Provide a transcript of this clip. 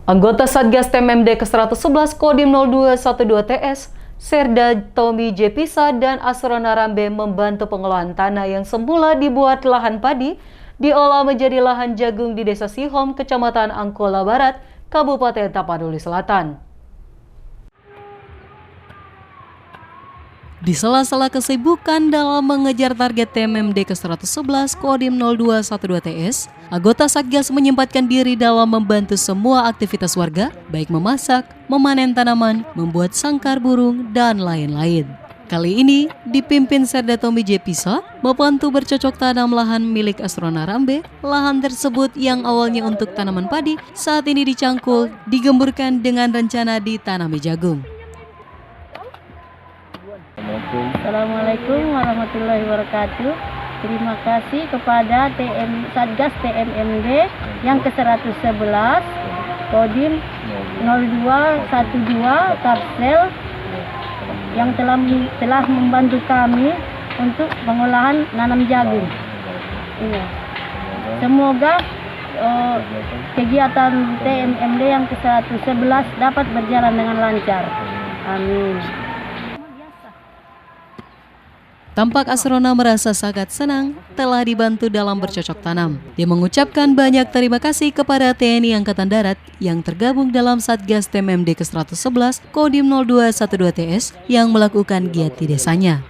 Anggota Satgas TMMD ke-111 Kodim 0212 TS, Serda Tommy J. Pisa dan Asrona Rambe membantu pengelolaan tanah yang semula dibuat lahan padi, diolah menjadi lahan jagung di Desa Sihom, Kecamatan Angkola Barat, Kabupaten Tapanuli Selatan. Di sela-sela kesibukan dalam mengejar target TMMD ke-111 Kodim 0212 TS, anggota Satgas menyempatkan diri dalam membantu semua aktivitas warga, baik memasak, memanen tanaman, membuat sangkar burung, dan lain-lain. Kali ini, dipimpin Serda Tommy J. Pisa, membantu bercocok tanam lahan milik Asrona Rambe. Lahan tersebut yang awalnya untuk tanaman padi, saat ini dicangkul, digemburkan dengan rencana ditanami jagung. Assalamualaikum warahmatullahi wabarakatuh. Terima kasih kepada Satgas TMMD yang ke-111 Kodim 0212 Kapsel yang telah membantu kami untuk pengolahan nanam jagung. Semoga kegiatan TMMD yang ke-111 dapat berjalan dengan lancar. Amin. Tampak Asrona merasa sangat senang telah dibantu dalam bercocok tanam. Dia mengucapkan banyak terima kasih kepada TNI Angkatan Darat yang tergabung dalam Satgas TMMD ke-111 Kodim 0212 TS yang melakukan giat di desanya.